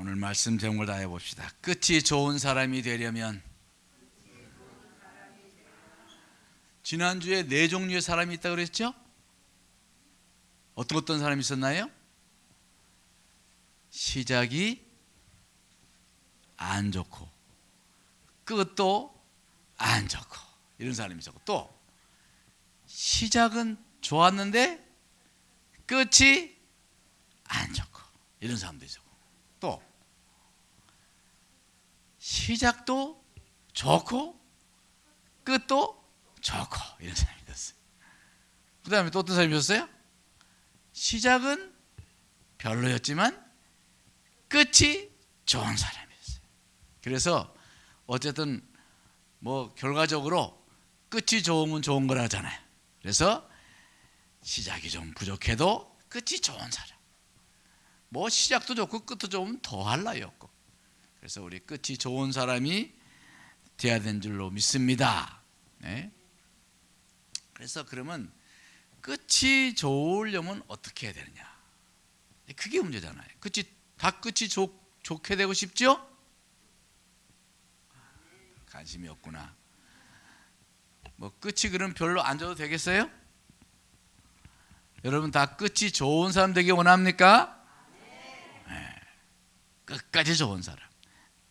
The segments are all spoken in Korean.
오늘 말씀 제목을 다해 봅시다. 끝이 좋은 사람이 되려면 지난주에 네 종류의 사람이 있다고 그랬죠? 어떤 사람이 있었나요? 시작이 안 좋고 끝도 안 좋고 이런 사람이 있었고, 또 시작은 좋았는데 끝이 안 좋고 이런 사람도 있었고, 또 시작도 좋고 끝도 좋고 이런 사람이 있었어요. 그 다음에 또 어떤 사람이 있었어요? 시작은 별로였지만 끝이 좋은 사람이었어요. 그래서 어쨌든 뭐 결과적으로 끝이 좋으면 좋은 거라잖아요. 그래서 시작이 좀 부족해도 끝이 좋은 사람, 뭐 시작도 좋고 끝도 좋으면 더할 나위 없고, 그래서 우리 끝이 좋은 사람이 돼야 되는 줄로 믿습니다. 네? 그래서 그러면 끝이 좋으려면 어떻게 해야 되느냐, 그게 문제잖아요. 끝이 좋게 되고 싶죠? 관심이 없구나. 뭐 끝이 그럼 별로 안 좋아도 되겠어요? 여러분 다 끝이 좋은 사람 되기 원합니까? 네. 끝까지 좋은 사람,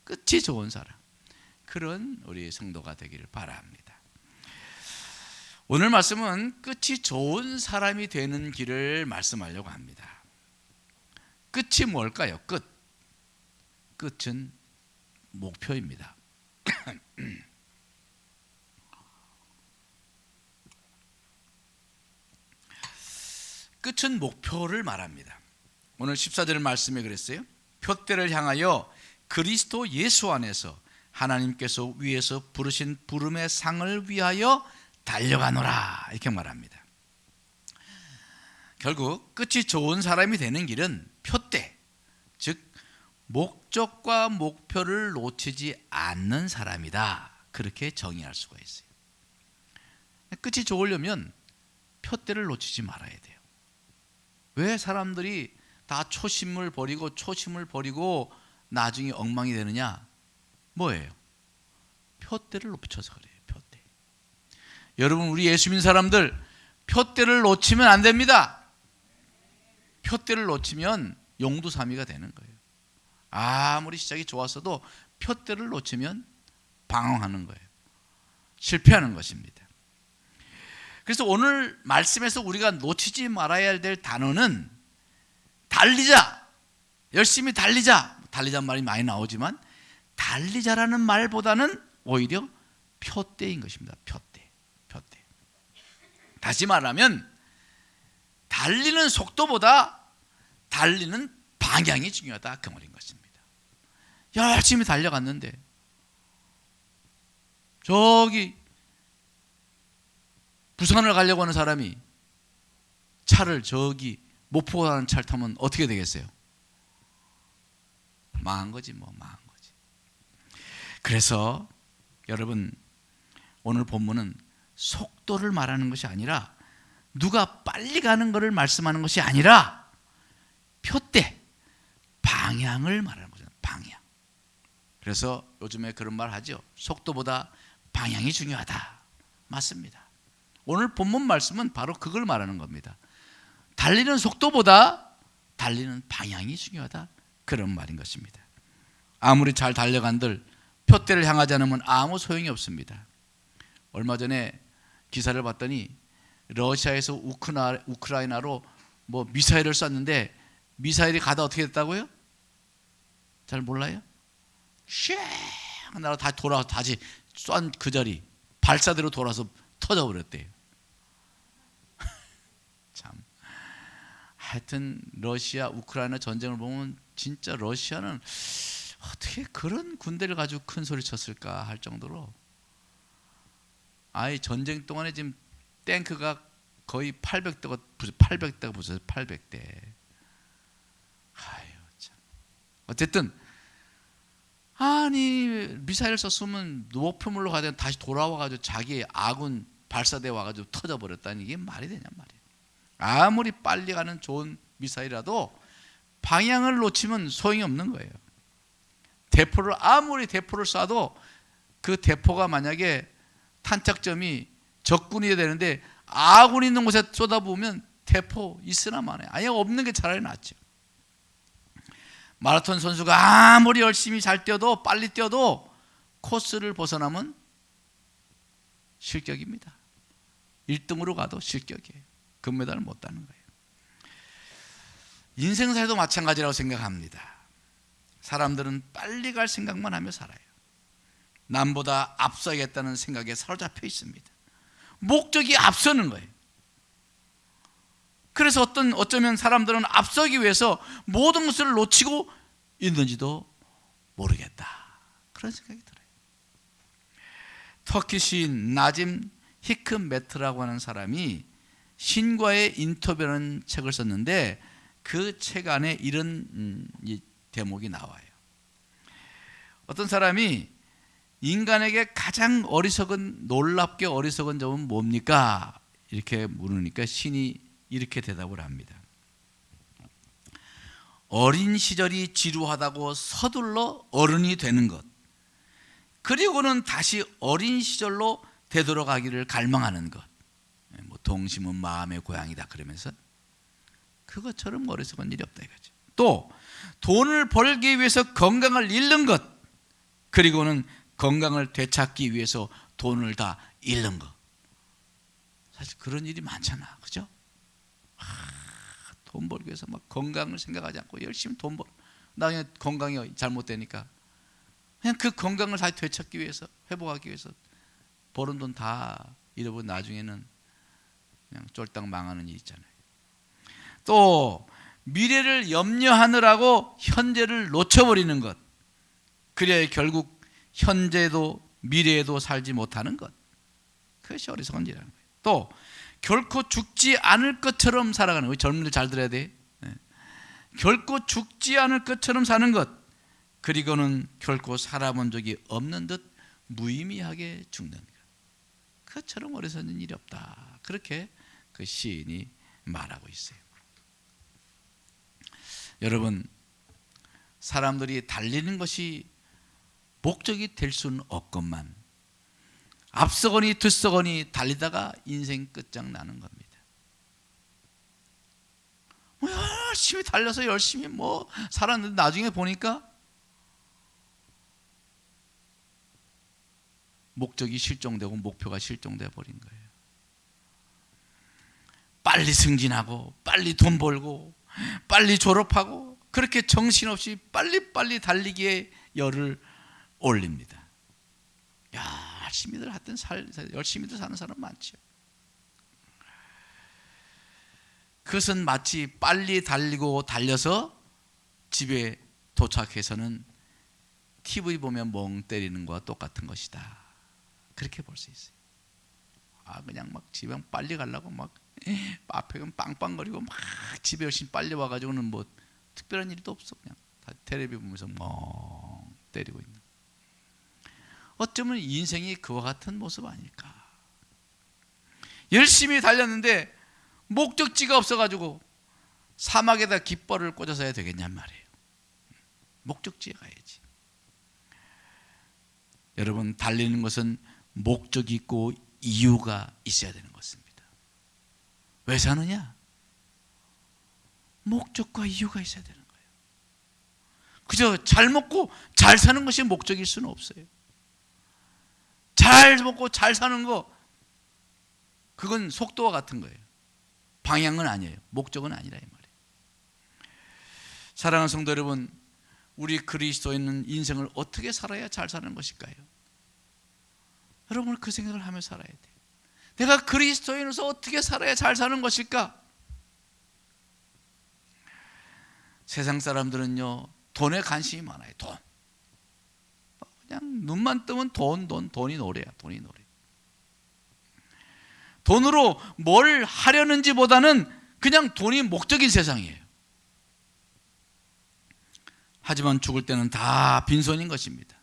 끝이 좋은 사람, 그런 우리 성도가 되기를 바랍니다. 오늘 말씀은 끝이 좋은 사람이 되는 길을 말씀하려고 합니다. 끝이 뭘까요? 끝은 목표입니다. 끝은 목표를 말합니다. 오늘 14절 말씀에 그랬어요. 표대를 향하여 그리스도 예수 안에서 하나님께서 위에서 부르신 부름의 상을 위하여 달려가노라, 이렇게 말합니다. 결국 끝이 좋은 사람이 되는 길은 표대, 즉 목적과 목표를 놓치지 않는 사람이다, 그렇게 정의할 수가 있어요. 끝이 좋으려면 표대를 놓치지 말아야 돼요. 왜 사람들이 다 초심을 버리고 나중에 엉망이 되느냐? 뭐예요? 표대를 놓쳐서 그래요. 표대. 여러분, 우리 예수 믿는 사람들 표대를 놓치면 안 됩니다. 표대를 놓치면 용두사미가 되는 거예요. 아무리 시작이 좋았어도 표대를 놓치면 방황하는 거예요. 실패하는 것입니다. 그래서 오늘 말씀에서 우리가 놓치지 말아야 될 단어는 달리자, 열심히 달리자는 말이 많이 나오지만 달리자라는 말보다는 오히려 표대인 것입니다. 표대. 다시 말하면 달리는 속도보다 달리는 방향이 중요하다, 그 말인 것입니다. 열심히 달려갔는데 저기 부산을 가려고 하는 사람이 차를 저기 목포 가는 차를 타면 어떻게 되겠어요? 망한 거지. 그래서 여러분, 오늘 본문은 속도를 말하는 것이 아니라, 누가 빨리 가는 것을 말씀하는 것이 아니라 표대, 방향을 말하는 거죠. 방향. 그래서 요즘에 그런 말 하죠. 속도보다 방향이 중요하다. 맞습니다. 오늘 본문 말씀은 바로 그걸 말하는 겁니다. 달리는 속도보다 달리는 방향이 중요하다, 그런 말인 것입니다. 아무리 잘 달려간들 표대를 향하지 않으면 아무 소용이 없습니다. 얼마 전에 기사를 봤더니 러시아에서 우크라이나로 뭐 미사일을 쐈는데 미사일이 가다 어떻게 됐다고요? 잘 몰라요? 쉐 하나로 다시 돌아와서 다시 쏜 그 자리 발사대로 돌아서 터져버렸대요. 참, 하여튼 러시아 우크라이나 전쟁을 보면 진짜 러시아는 어떻게 그런 군대를 가지고 큰 소리 쳤을까 할 정도로, 아예 전쟁 동안에 지금 탱크가 거의 800대가 부서졌어요. 800대. 아유 참. 어쨌든 아니 미사일을 쐈으면 목표물로 가야 되는, 다시 돌아와가지고 자기 아군 발사대 와가지고 터져버렸다니, 이게 말이 되냔 말이에요. 아무리 빨리 가는 좋은 미사일이라도 방향을 놓치면 소용이 없는 거예요. 아무리 대포를 쏴도 그 대포가 만약에 탄착점이 적군이 되는데 아군이 있는 곳에 쏟아부으면 대포 있으나 마나요. 아예 없는 게 차라리 낫죠. 마라톤 선수가 아무리 열심히 잘 뛰어도 빨리 뛰어도 코스를 벗어나면 실격입니다. 1등으로 가도 실격이에요. 금메달을 못 따는 거예요. 인생사에도 마찬가지라고 생각합니다. 사람들은 빨리 갈 생각만 하며 살아요. 남보다 앞서야겠다는 생각에 사로잡혀 있습니다. 목적이 앞서는 거예요. 그래서 어쩌면 사람들은 앞서기 위해서 모든 것을 놓치고 있는지도 모르겠다, 그런 생각이 들어요. 터키 시인 나짐 히크메트라고 하는 사람이 신과의 인터뷰라는 책을 썼는데 그 책 안에 이런 대목이 나와요. 어떤 사람이 인간에게 가장 놀랍게 어리석은 점은 뭡니까? 이렇게 물으니까 신이 이렇게 대답을 합니다. 어린 시절이 지루하다고 서둘러 어른이 되는 것, 그리고는 다시 어린 시절로 되돌아가기를 갈망하는 것. 동심은 마음의 고향이다 그러면서 그것처럼 어리석은 일이 없다 이거죠. 또 돈을 벌기 위해서 건강을 잃는 것, 그리고는 건강을 되찾기 위해서 돈을 다 잃는 것. 사실 그런 일이 많잖아, 그죠? 돈 벌기 위해서 막 건강을 생각하지 않고 열심히 돈 벌어. 나중에 건강이 잘못되니까 그냥 그 건강을 다시 되찾기 위해서, 회복하기 위해서 벌은 돈 다 잃어버리고 나중에는 그냥 쫄딱 망하는 일 있잖아요. 또 미래를 염려하느라고 현재를 놓쳐버리는 것, 그래야 결국 현재도 미래에도 살지 못하는 것, 그것이 어리석은 일이라는 거예요. 또 결코 죽지 않을 것처럼 살아가는 거예요. 젊은이들 잘 들어야 돼. 결코 죽지 않을 것처럼 사는 것, 그리고는 결코 살아본 적이 없는 듯 무의미하게 죽는 것, 그것처럼 어리석은 일이 없다, 그렇게 그 시인이 말하고 있어요. 여러분, 사람들이 달리는 것이 목적이 될 수는 없건만 앞서거니 뒤서거니 달리다가 인생 끝장나는 겁니다. 열심히 달려서 열심히 살았는데 나중에 보니까 목적이 실종되고 목표가 실종돼 버린 거예요. 빨리 승진하고 빨리 돈 벌고 빨리 졸업하고 그렇게 정신없이 빨리빨리 달리기에 열을 올립니다. 열심히들 사는 사람 많죠. 그것은 마치 빨리 달려서 집에 도착해서는 TV 보면 멍 때리는 것과 똑같은 것이다, 그렇게 볼 수 있어요. 그냥 막 집에 빨리 가려고 막 앞에 빵빵거리고 막 집에 열심히 빨리 와가지고는 특별한 일도 없어. 그냥 다 텔레비 보면서 멍 때리고 있는. 어쩌면 인생이 그와 같은 모습 아닐까. 열심히 달렸는데 목적지가 없어가지고 사막에다 깃발을 꽂아서 해야 되겠냔 말이에요. 목적지에 가야지. 여러분, 달리는 것은 목적이 있고 이유가 있어야 되는 것입니다. 왜 사느냐? 목적과 이유가 있어야 되는 거예요. 그저 잘 먹고 잘 사는 것이 목적일 수는 없어요. 잘 먹고 잘 사는 거, 그건 속도와 같은 거예요. 방향은 아니에요. 목적은 아니라 이 말이에요. 사랑하는 성도 여러분, 우리 그리스도인은 인생을 어떻게 살아야 잘 사는 것일까요? 여러분, 그 생각을 하며 살아야 돼요. 내가 그리스도인으로서 어떻게 살아야 잘 사는 것일까? 세상 사람들은요, 돈에 관심이 많아요. 돈. 그냥 눈만 뜨면 돈이 노래야. 돈이 노래. 돈으로 뭘 하려는지 보다는 그냥 돈이 목적인 세상이에요. 하지만 죽을 때는 다 빈손인 것입니다.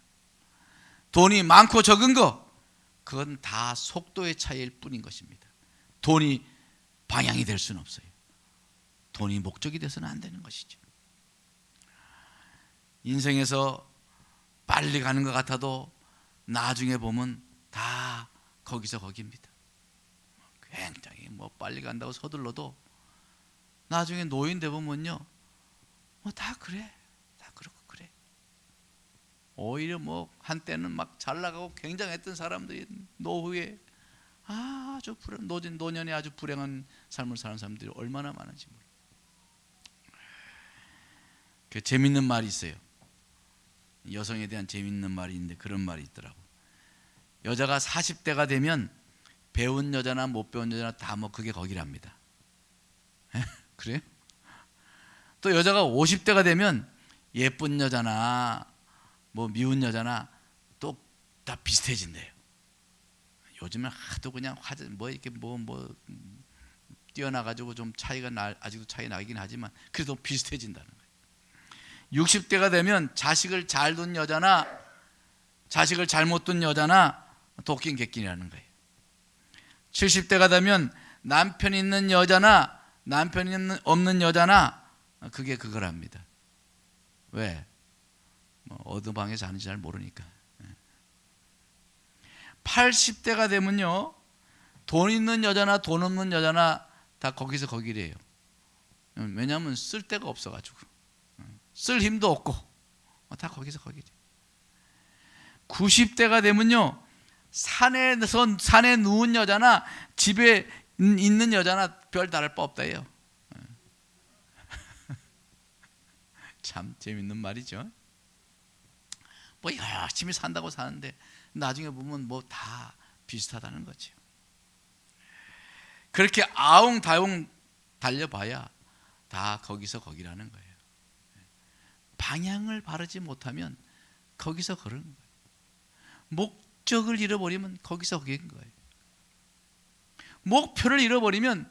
돈이 많고 적은 거, 그건 다 속도의 차이일 뿐인 것입니다. 돈이 방향이 될 수는 없어요. 돈이 목적이 돼서는 안 되는 것이죠. 인생에서 빨리 가는 것 같아도 나중에 보면 다 거기서 거기입니다. 굉장히 빨리 간다고 서둘러도 나중에 노인 돼 보면요, 다 그래, 다 그렇고 그래. 오히려 한때는 막 잘 나가고 굉장했던 사람들이 노후에 아주 노년에 아주 불행한 삶을 사는 사람들이 얼마나 많은지 몰라요. 그 재밌는 말이 있어요. 여성에 대한 재밌는 말이 있는데 그런 말이 있더라고. 여자가 40대가 되면 배운 여자나 못 배운 여자나 다 그게 거기랍니다. 그래요? 또 여자가 50대가 되면 예쁜 여자나 미운 여자나 또 다 비슷해진대요. 요즘은 하도 그냥 이렇게 뛰어나가지고 좀 아직도 차이 나긴 하지만 그래도 비슷해진다는 거예요. 60대가 되면 자식을 잘 둔 여자나 자식을 잘못 둔 여자나 도끼인 객끼라는 거예요. 70대가 되면 남편 있는 여자나 남편 없는 여자나 그게 그거랍니다. 왜? 어느 방에서 하는지 잘 모르니까. 80대가 되면요, 돈 있는 여자나 돈 없는 여자나 다 거기서 거기래요. 왜냐하면 쓸 데가 없어가지고, 쓸 힘도 없고 다 거기서 거기래. 90대가 되면요, 산에 누운 여자나 집에 있는 여자나 별 다를 바 없다예요. 참 재밌는 말이죠. 열심히 산다고 사는데 나중에 보면 다 비슷하다는 거죠. 그렇게 아웅다웅 달려봐야 다 거기서 거기라는 거예요. 방향을 바르지 못하면 거기서 그러는 거예요. 목적을 잃어버리면 거기서 거기인 거예요. 목표를 잃어버리면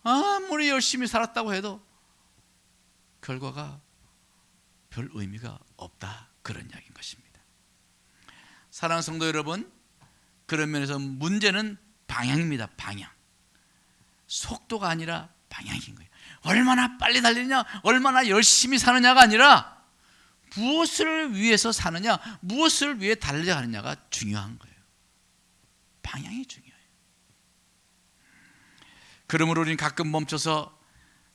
아무리 열심히 살았다고 해도 결과가 별 의미가 없다, 그런 이야기인 것입니다. 사랑하는 성도 여러분, 그런 면에서 문제는 방향입니다. 방향. 속도가 아니라 방향인 거예요. 얼마나 빨리 달리느냐, 얼마나 열심히 사느냐가 아니라 무엇을 위해서 사느냐, 무엇을 위해 달려야 하느냐가 중요한 거예요. 방향이 중요해요. 그러므로 우리는 가끔 멈춰서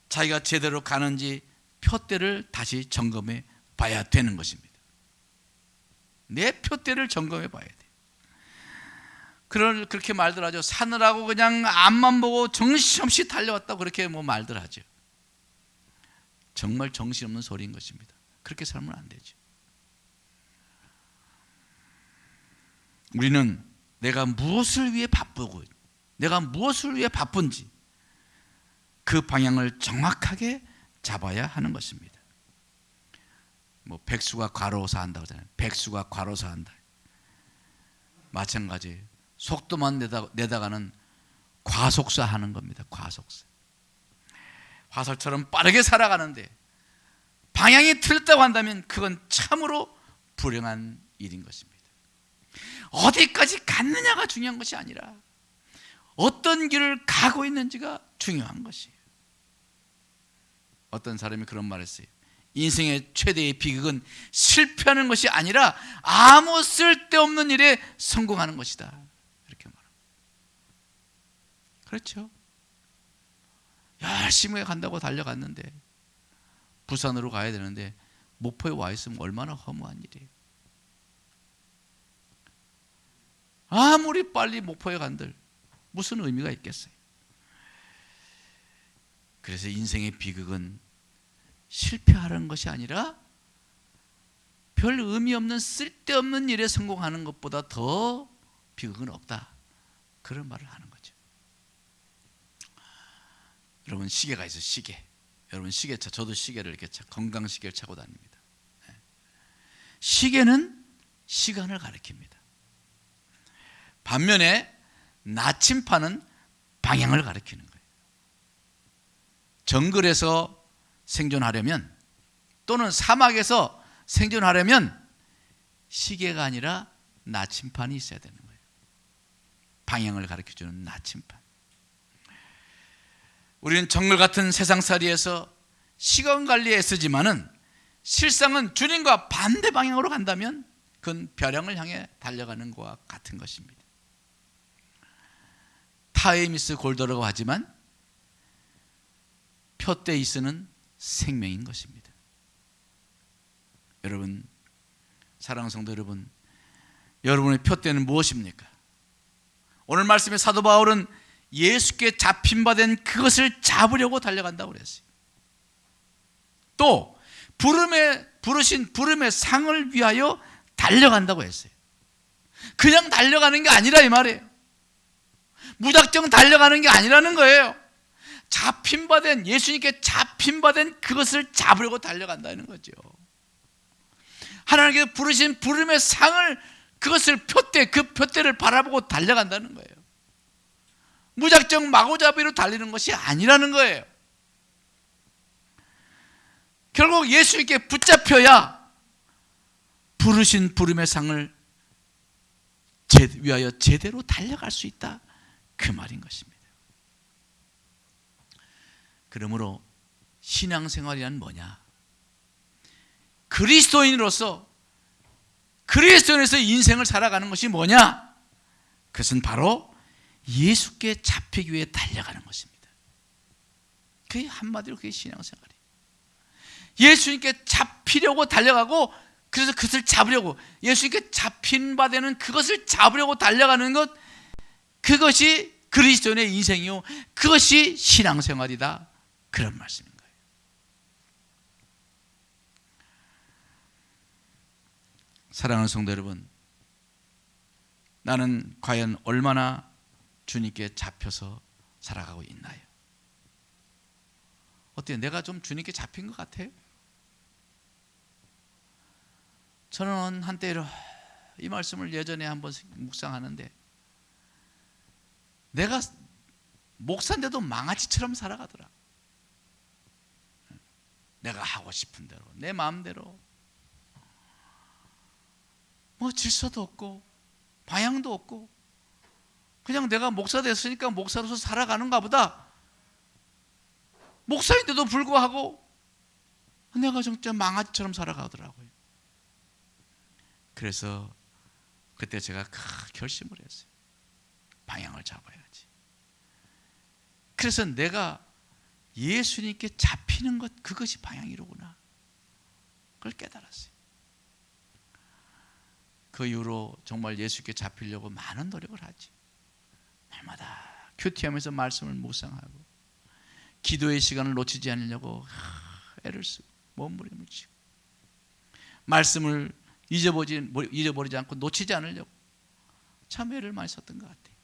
자기가 제대로 가는지 표대를 다시 점검해 봐야 되는 것입니다. 내 표대를 점검해 봐야 돼요. 그렇게 말들 하죠. 사느라고 그냥 앞만 보고 정신없이 달려왔다고 그렇게 말들 하죠. 정말 정신없는 소리인 것입니다. 그렇게 살면 안 되죠. 우리는 내가 무엇을 위해 바쁘고 내가 무엇을 위해 바쁜지 그 방향을 정확하게 잡아야 하는 것입니다. 백수가 과로사 한다고 하잖아요. 백수가 과로사 한다. 마찬가지예요. 속도만 내다가는 과속사 하는 겁니다. 과속사. 화살처럼 빠르게 살아가는데 방향이 틀렸다고 한다면 그건 참으로 불행한 일인 것입니다. 어디까지 갔느냐가 중요한 것이 아니라 어떤 길을 가고 있는지가 중요한 것이에요. 어떤 사람이 그런 말을 했어요. 인생의 최대의 비극은 실패하는 것이 아니라 아무 쓸데없는 일에 성공하는 것이다, 이렇게 말합니다. 그렇죠. 열심히 간다고 달려갔는데 부산으로 가야 되는데 목포에 와 있으면 얼마나 허무한 일이에요. 아무리 빨리 목포에 간들 무슨 의미가 있겠어요. 그래서 인생의 비극은 실패하는 것이 아니라 별 의미 없는 쓸데없는 일에 성공하는 것보다 더 비극은 없다, 그런 말을 하는 거죠. 여러분, 시계가 있어요. 시계. 여러분, 시계차, 저도 시계를 이렇게 건강 시계를 차고 다닙니다. 시계는 시간을 가리킵니다. 반면에 나침판은 방향을 가리키는 거예요. 정글에서 생존하려면 또는 사막에서 생존하려면 시계가 아니라 나침판이 있어야 되는 거예요. 방향을 가르쳐주는 나침판. 우리는 정글 같은 세상살이에서 시간 관리에 애쓰지만은 실상은 주님과 반대 방향으로 간다면 그건 벼랑을 향해 달려가는 것과 같은 것입니다. 타에미스 골더라고 하지만 표테이스는 생명인 것입니다. 여러분, 사랑하는 성도 여러분, 여러분의 표대는 무엇입니까? 오늘 말씀의 사도 바울은 예수께 잡힌 바 된 그것을 잡으려고 달려간다고 그랬어요. 또 부르신 부름의 상을 위하여 달려간다고 했어요. 그냥 달려가는 게 아니라 이 말이에요. 무작정 달려가는 게 아니라는 거예요. 잡힌 바 된, 예수님께 잡힌 바 된 그것을 잡으려고 달려간다는 거죠. 하나님께서 부르신 부름의 상을, 그것을 그 표대를 바라보고 달려간다는 거예요. 무작정 마구잡이로 달리는 것이 아니라는 거예요. 결국 예수님께 붙잡혀야 부르신 부름의 상을 위하여 제대로 달려갈 수 있다, 그 말인 것입니다. 그러므로 신앙생활이란 뭐냐? 그리스도인으로서 인생을 살아가는 것이 뭐냐? 그것은 바로 예수께 잡히기 위해 달려가는 것입니다. 그게 한마디로 그게 신앙생활이에요. 예수님께 잡히려고 달려가고, 그래서 그것을 잡으려고, 예수님께 잡힌 바 되는 그것을 잡으려고 달려가는 것, 그것이 그리스도인의 인생이요, 그것이 신앙생활이다, 그런 말씀인 거예요. 사랑하는 성도 여러분, 나는 과연 얼마나 주님께 잡혀서 살아가고 있나요? 어때요? 내가 좀 주님께 잡힌 것 같아요? 저는 한때 이 말씀을 예전에 한번 묵상하는데, 내가 목사인데도 망아지처럼 살아가더라. 내가 하고 싶은 대로, 내 마음대로, 뭐 질서도 없고 방향도 없고, 그냥 내가 목사 됐으니까 목사로서 살아가는가 보다. 목사인데도 불구하고 내가 진짜 망아지처럼 살아가더라고요. 그래서 그때 제가 결심을 했어요. 방향을 잡아야지. 그래서 내가 예수님께 잡히는 것, 그것이 방향이로구나, 그걸 깨달았어요. 그 이후로 정말 예수께 잡히려고 많은 노력을 하지. 날마다 큐티하면서 말씀을 묵상하고, 기도의 시간을 놓치지 않으려고 애를 쓰고 몸부림을 치고, 말씀을 잊어버리지 않고 놓치지 않으려고 참 애를 많이 썼던 것 같아요.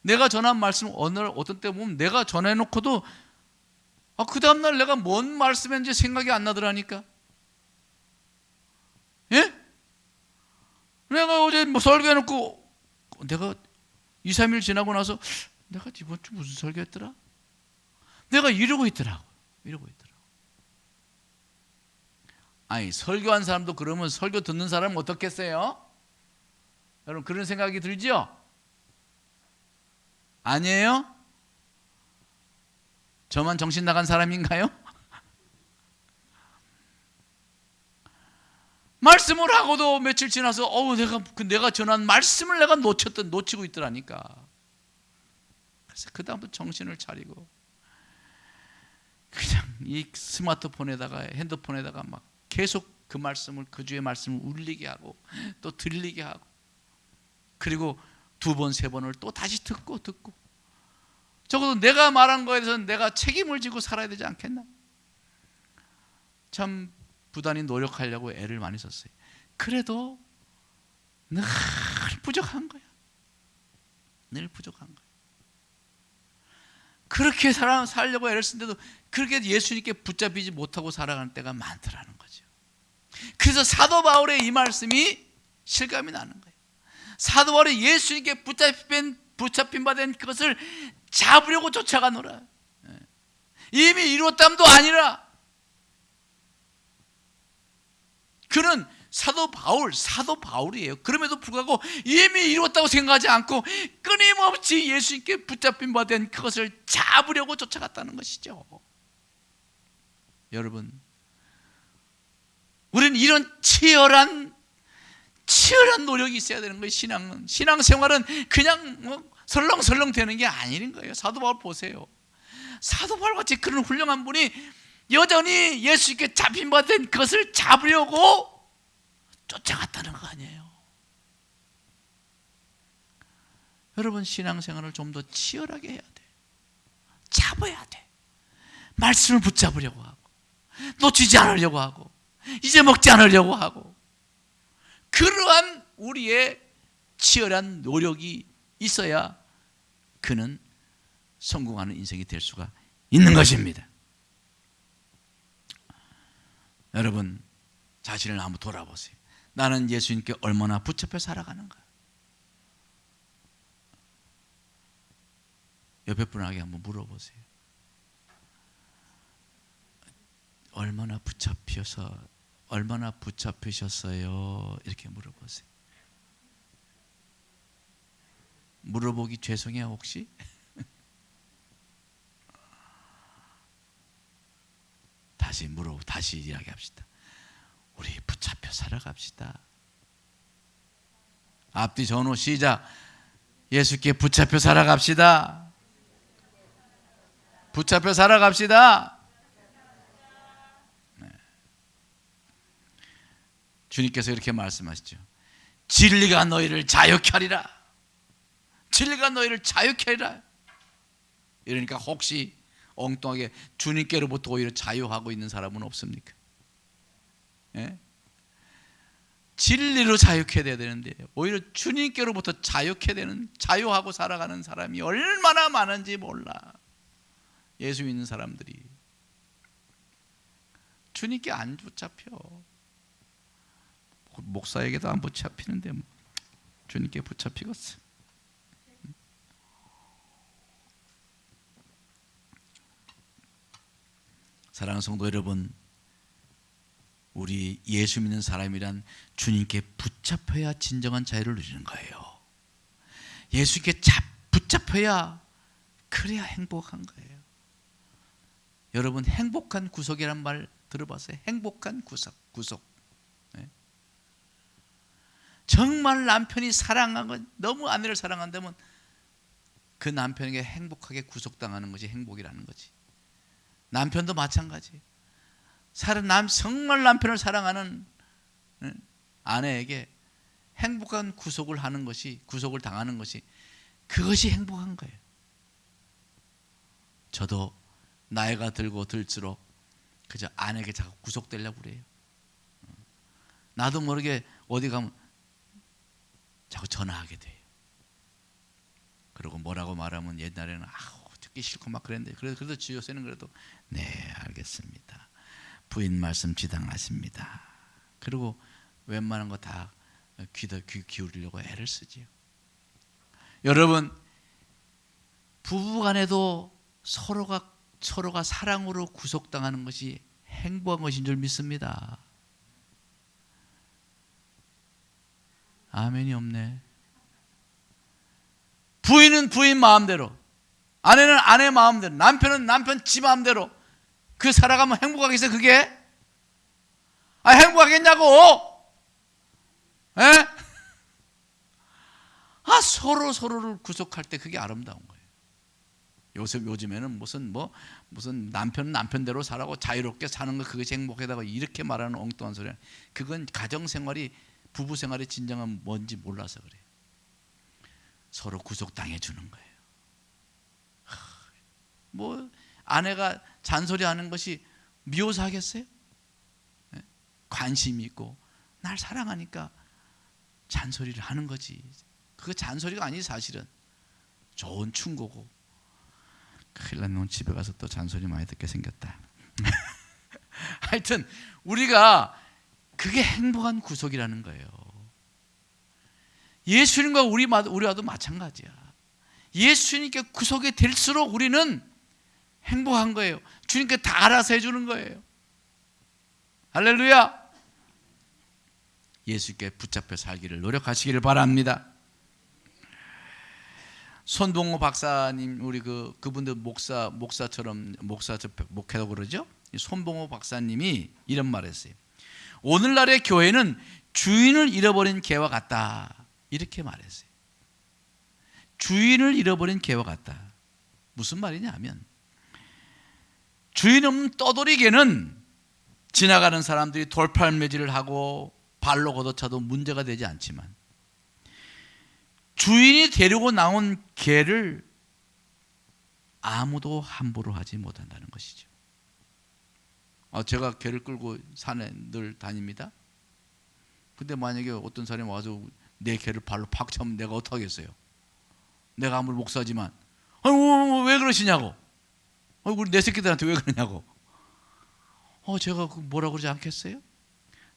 내가 전한 말씀, 어떤 때 보면 내가 전해놓고도 그 다음날 내가 뭔 말씀인지 생각이 안 나더라니까. 예? 내가 어제 뭐 설교해놓고 내가 2, 3일 지나고 나서 내가 이번 주 무슨 설교했더라? 내가 이러고 있더라고. 아니, 설교한 사람도 그러면 설교 듣는 사람은 어떻겠어요? 여러분, 그런 생각이 들죠? 아니에요? 저만 정신 나간 사람인가요? 말씀을 하고도 며칠 지나서 내가 전한 말씀을 내가 놓치고 있더라니까. 그래서 그 다음부터 정신을 차리고 그냥 이 스마트폰에다가, 핸드폰에다가 막 계속 그 말씀을, 그 주의 말씀을 울리게 하고 또 들리게 하고, 그리고 2번, 3번을 또 다시 듣고 적어도 내가 말한 거에 대해서는 내가 책임을 지고 살아야 되지 않겠나? 참 부단히 노력하려고 애를 많이 썼어요. 그래도 늘 부족한 거야. 그렇게 살려고 애를 쓴데도 그렇게 예수님께 붙잡히지 못하고 살아가는 때가 많더라는 거죠. 그래서 사도 바울의 이 말씀이 실감이 나는 거예요. 사도 바울이 예수님께 붙잡힌 바 된 그것을 잡으려고 쫓아가노라. 이미 이루었담도 아니라. 그는 사도 바울이에요. 그럼에도 불구하고 이미 이루었다고 생각하지 않고 끊임없이 예수님께 붙잡힌 바 된 그것을 잡으려고 쫓아갔다는 것이죠. 여러분, 우리는 이런 치열한 노력이 있어야 되는 거예요. 신앙생활은 그냥 설렁설렁 되는 게 아닌 거예요. 사도 바울 보세요. 사도 바울 같이 그런 훌륭한 분이 여전히 예수님께 잡힌 바 된 것을 잡으려고 쫓아갔다는 거 아니에요. 여러분, 신앙생활을 좀 더 치열하게 해야 돼. 잡아야 돼. 말씀을 붙잡으려고 하고, 놓치지 않으려고 하고, 잊어먹지 않으려고 하고, 그러한 우리의 치열한 노력이 있어야 그는 성공하는 인생이 될 수가 있는 것입니다. 여러분, 자신을 한번 돌아보세요. 나는 예수님께 얼마나 붙잡혀 살아가는가? 옆에 분에게 한번 물어보세요. 얼마나 붙잡히셨어요? 이렇게 물어보세요. 물어보기 죄송해요, 혹시? 다시 이야기합시다. 우리 붙잡혀 살아갑시다. 앞뒤 전후 시작. 예수께 붙잡혀 살아갑시다. 붙잡혀 살아갑시다. 네. 주님께서 이렇게 말씀하시죠. 진리가 너희를 자유케 하리라. 진리가 너희를 자유케 하리라. 이러니까 혹시 엉뚱하게 주님께로부터 오히려 자유하고 있는 사람은 없습니까? 예? 진리로 자유케 돼야 되는데 오히려 주님께로부터 자유케 되는, 자유하고 살아가는 사람이 얼마나 많은지 몰라. 예수 믿는 사람들이 주님께 안 붙잡혀. 목사에게도 안 붙잡히는데 뭐 주님께 붙잡히겠어. 사랑하는 성도 여러분, 우리 예수 믿는 사람이란 주님께 붙잡혀야 진정한 자유를 누리는 거예요. 예수께 붙잡혀야, 그래야 행복한 거예요. 여러분, 행복한 구속이란 말 들어봤어요? 행복한 구속. 네. 정말 남편이 사랑하고 너무 아내를 사랑한다면 그 남편에게 행복하게 구속당하는 것이 행복이라는 거지. 남편도 마찬가지. 정말 남편을 사랑하는 아내에게 행복한 구속을 당하는 것이, 그것이 행복한 거예요. 저도 나이가 들수록 그저 아내에게 자꾸 구속되려고 그래요. 나도 모르게 어디 가면 자꾸 전화하게 돼요. 그리고 뭐라고 말하면 옛날에는 듣기 싫고 막 그랬는데, 그래도 요새는 그래도 네, 알겠습니다. 부인 말씀 지당하십니다. 그리고 웬만한 거 다 귀 기울이려고 애를 쓰지요. 여러분, 부부간에도 서로가 사랑으로 구속당하는 것이 행복한 것인 줄 믿습니다. 아멘이 없네. 부인은 부인 마음대로, 아내는 아내 마음대로, 남편은 남편 지 마음대로 그 살아가면 행복하겠어요? 그게? 행복하겠냐고? 에? 서로를 구속할 때 그게 아름다운 거예요. 요즘에는 무슨 남편은 남편대로 살아고 자유롭게 사는 거, 그것이 행복하다고 이렇게 말하는 엉뚱한 소리야. 그건 가정생활이, 부부생활이 진정한 뭔지 몰라서 그래요. 서로 구속당해 주는 거예요. 아내가 잔소리하는 것이 미워서 하겠어요? 관심이 있고 날 사랑하니까 잔소리를 하는 거지. 그거 잔소리가 아니지. 사실은 좋은 충고고. 큰일 났네, 집에 가서 또 잔소리 많이 듣게 생겼다. 하여튼 우리가, 그게 행복한 구속이라는 거예요. 예수님과 우리와도 마찬가지야. 예수님께 구속이 될수록 우리는 행복한 거예요. 주님께 다 알아서 해주는 거예요. 할렐루야. 예수께 붙잡혀 살기를 노력하시기를 바랍니다. 손봉호 박사님, 우리 그분들 목사처럼 목회라고 그러죠. 손봉호 박사님이 이런 말했어요. 오늘날의 교회는 주인을 잃어버린 개와 같다, 이렇게 말했어요. 주인을 잃어버린 개와 같다. 무슨 말이냐 하면, 주인 없는 떠돌이 개는 지나가는 사람들이 돌팔매질을 하고 발로 걷어차도 문제가 되지 않지만, 주인이 데리고 나온 개를 아무도 함부로 하지 못한다는 것이죠. 제가 개를 끌고 산에 늘 다닙니다. 근데 만약에 어떤 사람이 와서 내 개를 발로 팍 차면 내가 어떡하겠어요? 내가 아무리 목사지만 왜 그러시냐고, 우리 내 새끼들한테 왜 그러냐고. 제가 뭐라고 그러지 않겠어요?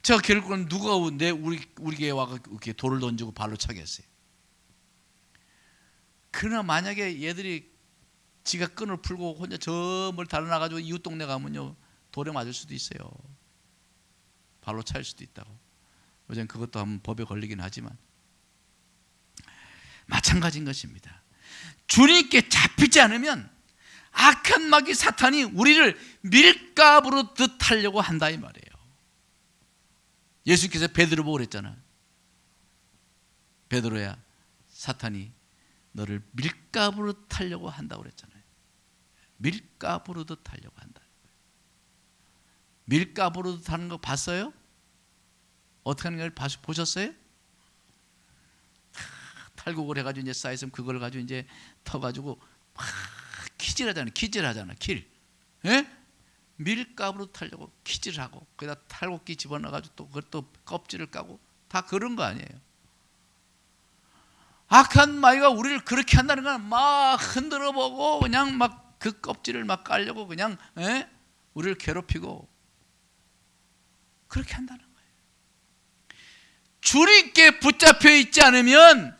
제가 개를 끌면 누가 우리 개에 와서 이렇게 돌을 던지고 발로 차겠어요? 그러나 만약에 얘들이 지가 끈을 풀고 혼자 저 멀리 달아나가지고 이웃 동네 가면요, 돌에 맞을 수도 있어요. 발로 차일 수도 있다고. 요즘 그것도 한번 법에 걸리긴 하지만 마찬가지인 것입니다. 주님께 잡히지 않으면 악한 마귀 사탄이 우리를 밀가부로 듯하려고 한다, 이 말이에요. 예수께서 베드로 보고 그랬잖아. 베드로야, 사탄이 너를 밀가부로 타려고 한다고 그랬잖아요. 밀가부로 듯하려고 한다. 밀가부로 타는 거 봤어요? 어떻게 하는 걸 보셨어요? 탈곡을 해가지고 이제 쌓였으면 그걸 가지고 이제 터가지고 막 키질하잖아요. 킬. 예? 밀가부로 타려고 키질을 하고, 거기다 탈곡기 집어넣어가지고 또 그것도 껍질을 까고, 다 그런 거 아니에요. 악한 마귀가 우리를 그렇게 한다는 건 막 흔들어 보고 그냥 막 그 껍질을 막 깔려고 그냥 우리를 괴롭히고 그렇게 한다는 거예요. 주님께 붙잡혀 있지 않으면,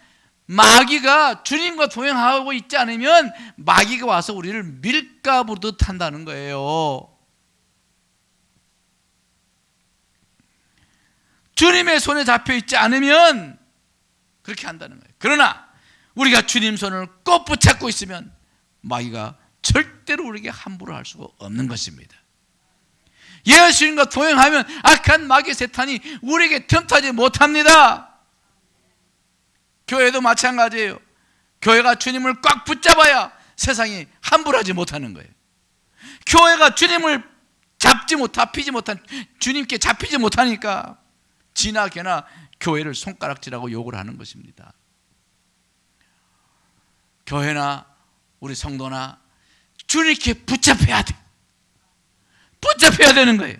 마귀가 주님과 동행하고 있지 않으면 마귀가 와서 우리를 밀가부르듯 한다는 거예요. 주님의 손에 잡혀 있지 않으면 그렇게 한다는 거예요. 그러나 우리가 주님 손을 꼭 붙잡고 있으면 마귀가 절대로 우리에게 함부로 할 수가 없는 것입니다. 예수님과 동행하면 악한 마귀 사탄이 우리에게 틈타지 못합니다. 교회도 마찬가지예요. 교회가 주님을 꽉 붙잡아야 세상이 함부로 하지 못하는 거예요. 교회가 주님을 주님께 잡히지 못하니까 지나게나 교회를 손가락질하고 욕을 하는 것입니다. 교회나 우리 성도나 주님께 붙잡혀야 돼. 붙잡혀야 되는 거예요.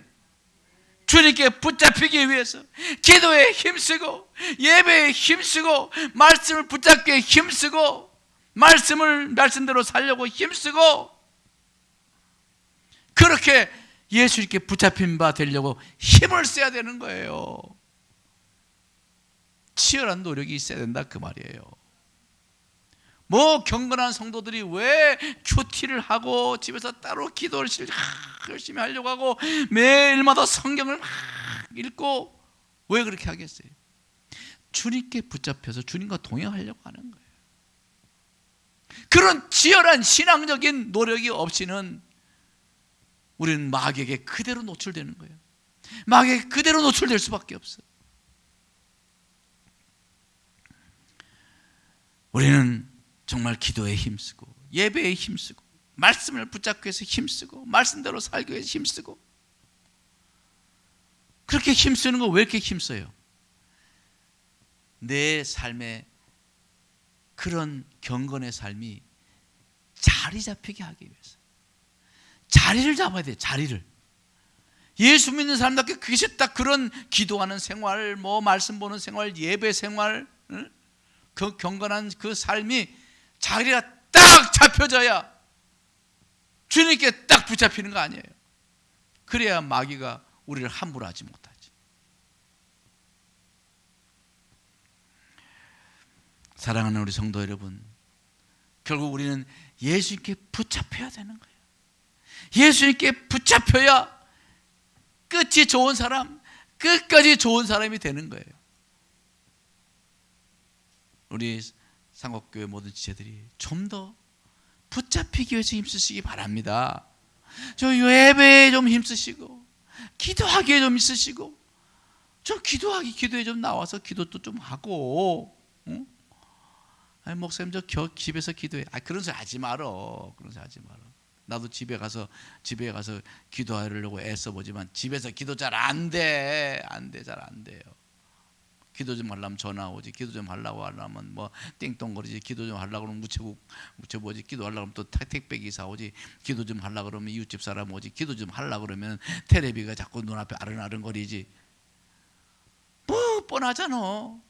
주님께 붙잡히기 위해서 기도에 힘쓰고, 예배에 힘쓰고, 말씀을 붙잡기에 힘쓰고, 말씀대로 살려고 힘쓰고, 그렇게 예수님께 붙잡힌 바 되려고 힘을 써야 되는 거예요. 치열한 노력이 있어야 된다, 그 말이에요. 경건한 성도들이 왜 큐티를 하고 집에서 따로 기도를 열심히 하려고 하고 매일마다 성경을 막 읽고 왜 그렇게 하겠어요? 주님께 붙잡혀서 주님과 동행하려고 하는 거예요. 그런 치열한 신앙적인 노력이 없이는 우리는 마귀에게 그대로 노출되는 거예요. 마귀에게 그대로 노출될 수밖에 없어요. 우리는 정말 기도에 힘쓰고, 예배에 힘쓰고, 말씀을 붙잡기 위해서 힘쓰고, 말씀대로 살기 위해서 힘쓰고, 그렇게 힘쓰는 거 왜 이렇게 힘써요? 내 삶에 그런 경건의 삶이 자리 잡히게 하기 위해서. 자리를 잡아야 돼요. 자리를. 예수 믿는 사람답게 그것이 딱 그런 기도하는 생활, 말씀 보는 생활, 예배 생활, 그 경건한 그 삶이 자리가 딱 잡혀져야 주님께 딱 붙잡히는 거 아니에요. 그래야 마귀가 우리를 함부로 하지 못하지. 사랑하는 우리 성도 여러분, 결국 우리는 예수님께 붙잡혀야 되는 거예요. 예수님께 붙잡혀야 끝이 좋은 사람, 끝까지 좋은 사람이 되는 거예요. 우리 상곡교회 모든 지체들이 좀 더 붙잡히기 위해서 힘쓰시기 바랍니다. 저 예배에 좀 힘쓰시고, 기도하기에 좀 힘쓰시고, 좀 기도에 좀 나와서 기도도 좀 하고, 응? 아니, 목사님 저 집에서 기도해. 그런 소리 하지 말어. 그런 소리 하지 말어. 나도 집에 가서 기도하려고 애써보지만 집에서 기도 잘 안 돼. 잘 안 돼요. 기도 좀 하려면 전화 오지. 기도 좀 하려고 하려면 뭐 띵동거리지. 기도 좀 하려고 그러면 무채보지. 기도 하려고 그러면 또 택배기사 오지. 기도 좀 하려고 그러면 이웃집 사람 오지. 기도 좀 하려고 그러면 테레비가 자꾸 눈앞에 아른아른거리지. 뭐 뻔하잖아.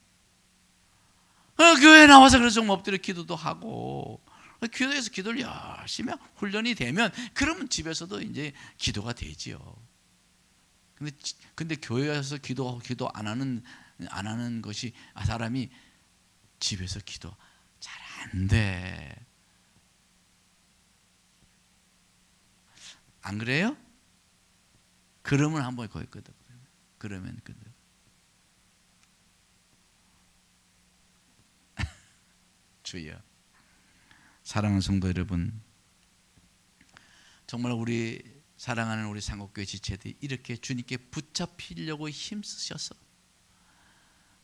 교회 나와서 그래서 좀 엎드려 기도도 하고, 교회에서 기도를 열심히 훈련이 되면 그러면 집에서도 이제 기도가 되지요. 근데 교회에서 기도 안 하는 것이, 사람이 집에서 기도 잘 안 돼. 안 그래요? 그러면 한번 거기 끄덕. 그러면 끄덕. 주여. 사랑하는 성도 여러분, 정말 우리 사랑하는 우리 상곡교회 지체들이 이렇게 주님께 붙잡히려고 힘쓰셔서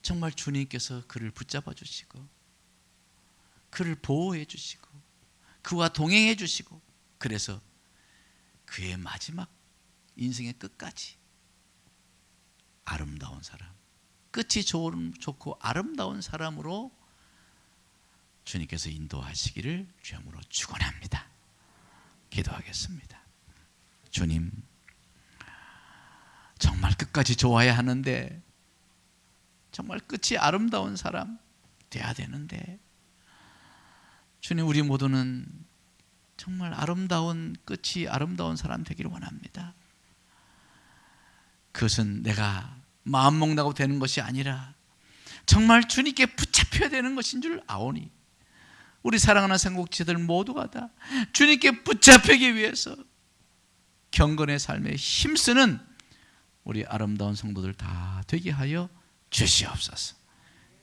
정말 주님께서 그를 붙잡아 주시고 그를 보호해 주시고 그와 동행해 주시고, 그래서 그의 마지막 인생의 끝까지 아름다운 사람, 끝이 좋고 아름다운 사람으로 주님께서 인도하시기를 주님으로 축원합니다. 기도하겠습니다. 주님, 정말 끝까지 좋아야 하는데, 정말 끝이 아름다운 사람 돼야 되는데, 주님, 우리 모두는 정말 아름다운 끝이 아름다운 사람 되기를 원합니다. 그것은 내가 마음 먹는다고 되는 것이 아니라 정말 주님께 붙잡혀야 되는 것인 줄 아오니, 우리 사랑하는 상곡지들 모두가 다 주님께 붙잡히기 위해서 경건의 삶에 힘쓰는 우리 아름다운 성도들 다 되게 하여 주시옵소서.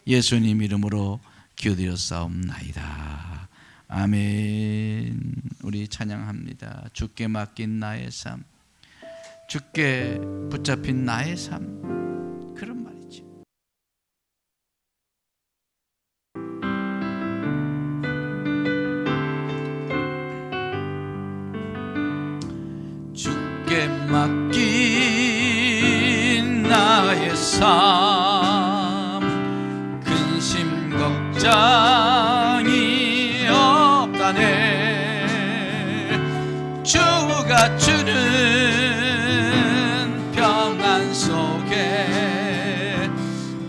예수님 이름으로 기도드렸사옵나이다. 아멘. 우리 찬양합니다. 주께 맡긴 나의 삶, 주께 붙잡힌 나의 삶, 그런 말이죠. 주께 맡긴 나의 삶, 근심 걱정이 없다네. 주가 주는 평안 속에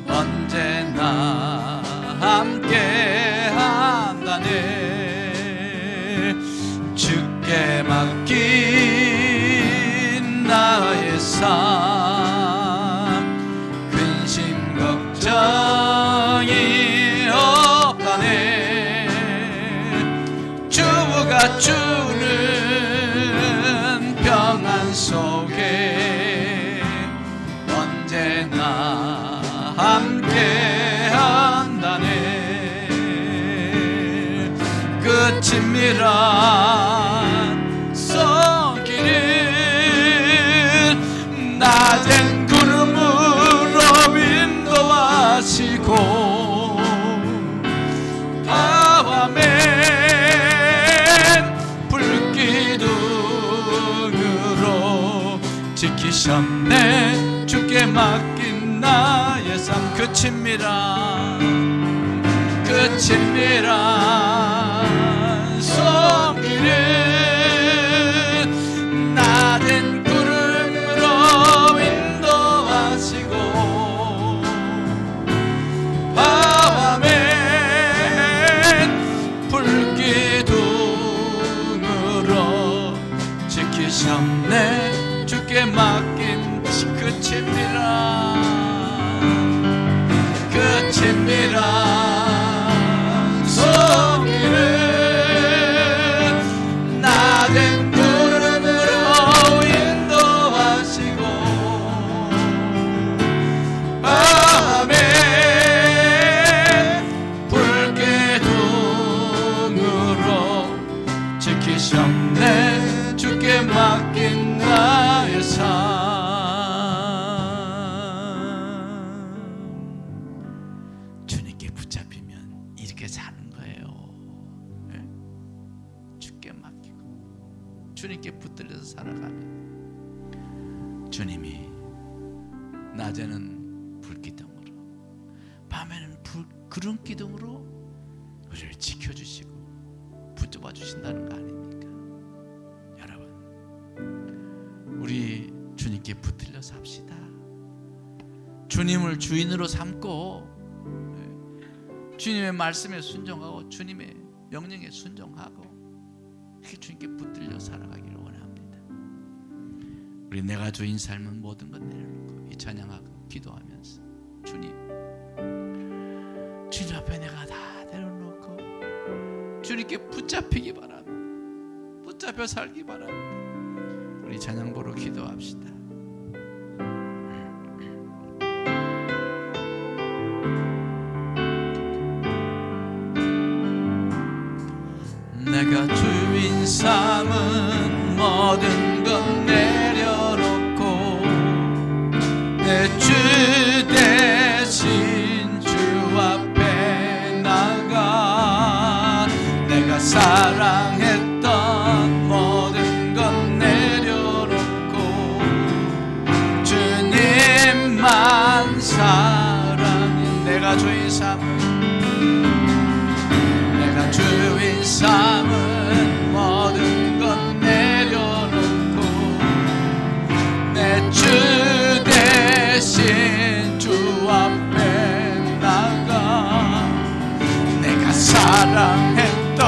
언제나 함께 한다네. 주께 맡긴 나의 삶, 근심 걱정이 없다네. 주가 주는 평안 속에 언제나 함께 한다네. 그 친밀한 손길을 낮은 구름으로 인도하시고 밤엔 불기둥으로 지키셨네. 주께 맡긴 나의 삶, 그 친밀한 손길을 낮은 구름으로 인도하시고 밤엔 불기둥으로 지키셨네. 주께 맡긴 그 친밀한 손길을 낮은 구름으로 주님께 붙들려서 살아가면 주님이 낮에는 불기둥으로, 밤에는 구름 기둥으로 우리를 지켜주시고 붙잡아 주신다는 거 아닙니까? 여러분, 우리 주님께 붙들려 삽시다. 주님을 주인으로 삼고 주님의 말씀에 순종하고 주님의 명령에 순종하고 이렇게 주님께 붙들려 살아가기를 원합니다. 우리 내가 주인 삶은 모든 것 내려놓고 이 찬양하고 기도하면서 주님 앞에 내가 다 내려놓고 주님께 붙잡히기 바랍니다. 붙잡혀 살기 바랍니다. 우리 찬양보로 기도합시다. 내가 주인 삼은 모든 것 내려놓고 내 주 대신 주 앞에 나가 내가 사랑했던 모든 것 내려놓고 주님만 사랑해. 내가 주인 삼은 모든 것 내려놓고 내 주 대신 주 앞에 나가 내가 사랑했던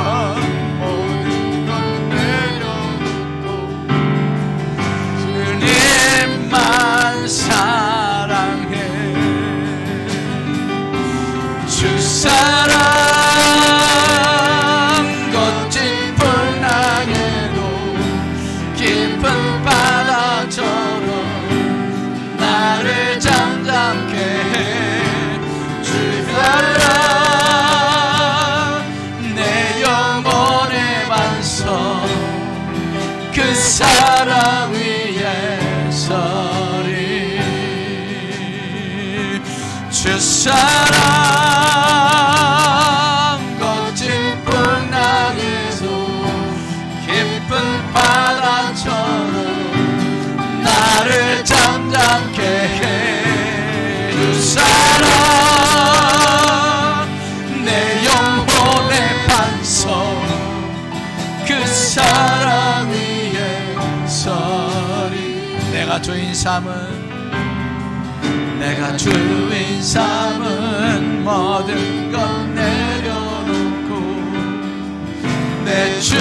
모든 것 내려놓고 주님만 사랑해. 주 사랑 사랑 위에 서리. 주 사랑 거친 풍랑에서 깊은 바다처럼 나를 잠잠케 해. 주 사랑 내 영혼의 반석 그 사랑이 내가 주인 삼은 모든 것 내려놓고 내 주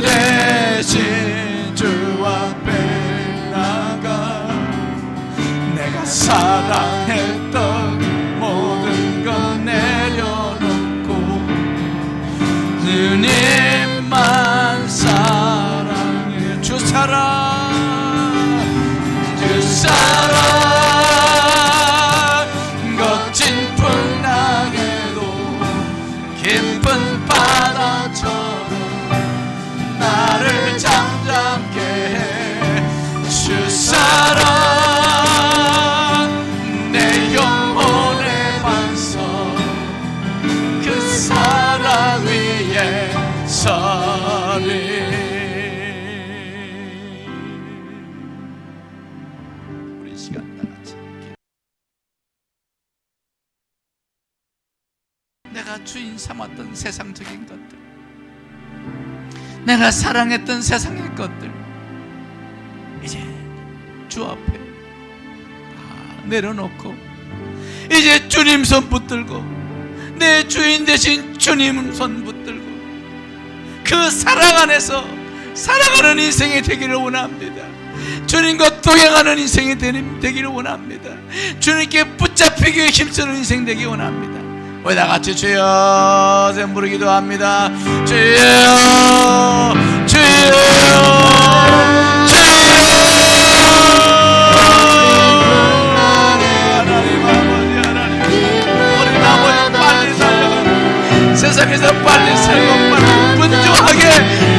대신 주 앞에 나가 내가 사랑했던 모든 것 내려놓고 주님만 사랑해. 주 사랑 거친 풍랑에도 깊은 바다처럼 나를 잠잠케 해. 주 사랑 내 영혼의 반석 그 사랑 위에 서리. 내가 주인 삼았던 세상적인 것들, 내가 사랑했던 세상의 것들 이제 주 앞에 다 내려놓고 이제 주님 손 붙들고 내 주인 되신 주님 손 붙들고 그 사랑 안에서 살아가는 인생이 되기를 원합니다. 주님과 동행하는 인생이 되기를 원합니다. 주님께 붙잡히기에 힘쓰는 인생 되기 원합니다. 우리 다 같이 주여 부르기도 합니다. 주여 주여 주여. 하나님 아버지 우리 아버지 빨리 살려고 세상에서 빨리 살고 빨리 분주하게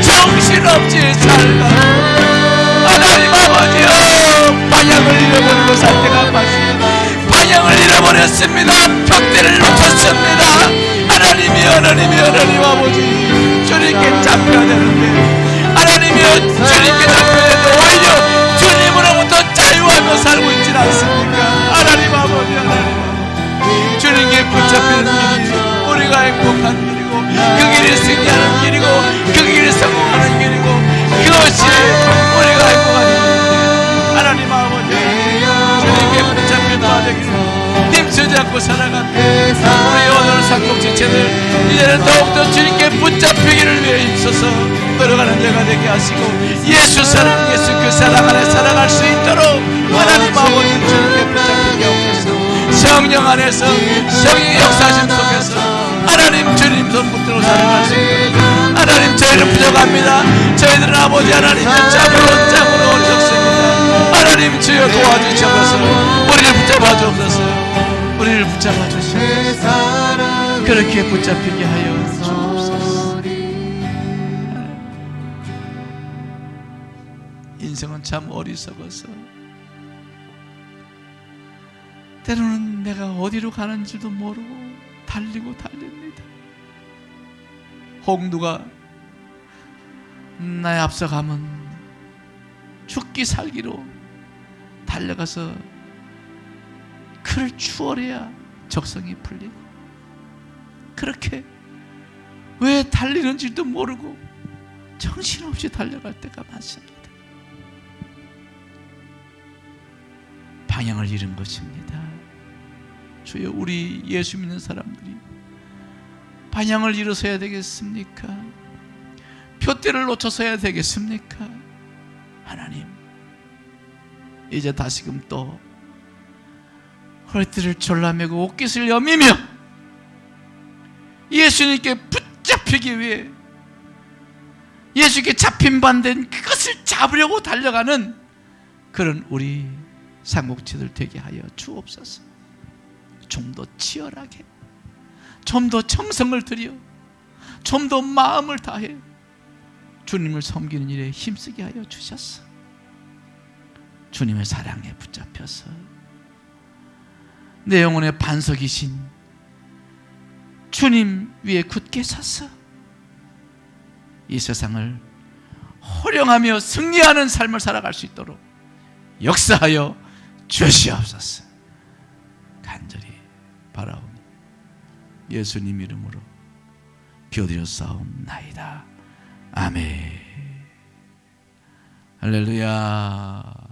정신없이 살고 하나님 아버지여 방향을 잃어버리고 살 때가 많습니다. 방향을 잃어버렸습니다. 벽대를 놓쳤습니다. 하나님 아버지 주님께 잡혀야 되는데 하나님이여 주님 붙잡고 살아갑니다. 우리 오늘 상공지체들 이제는 더욱더 주님께 붙잡히기를 위해 힘써서 걸어가는 자가 되게 하시고 예수 사랑, 예수 그 사랑 안에 살아갈 수 있도록 하나님 아버지 주님께 붙잡히게 하옵소서. 성령 안에서 성령의 역사심 속에서 하나님 주님 손 붙들고 살아갈 수 있도록 하나님 저희는 부족합니다. 저희들은 아버지 하나님의 짝으로 어리석습니다. 하나님 주여 도와주셔서 우리를 붙잡아 주옵소서. 우리를 붙잡아 주시옵소서. 그렇게 붙잡히게 하여 주옵소서. 인생은 참 어리석어서 때로는 내가 어디로 가는지도 모르고 달립니다. 홍두가 나의 앞서가면 죽기 살기로 달려가서 그를 추월해야 적성이 풀리고, 그렇게 왜 달리는지도 모르고 정신없이 달려갈 때가 많습니다. 방향을 잃은 것입니다. 주여, 우리 예수 믿는 사람들이 방향을 잃어서야 되겠습니까? 표대를 놓쳐서야 되겠습니까? 하나님, 이제 다시금 또 허리띠를 졸라매고 옷깃을 여미며 예수님께 붙잡히기 위해 예수님께 잡힌 반된 그것을 잡으려고 달려가는 그런 우리 상공체들 되게 하여 주옵소서. 좀 더 치열하게, 좀 더 정성을 들여, 좀 더 마음을 다해 주님을 섬기는 일에 힘쓰게 하여 주셨어. 주님의 사랑에 붙잡혀서 내 영혼의 반석이신 주님 위에 굳게 서서 이 세상을 호령하며 승리하는 삶을 살아갈 수 있도록 역사하여 주시옵소서. 간절히 바라오니 예수님 이름으로 기도드려 싸움나이다. 아멘. 할렐루야.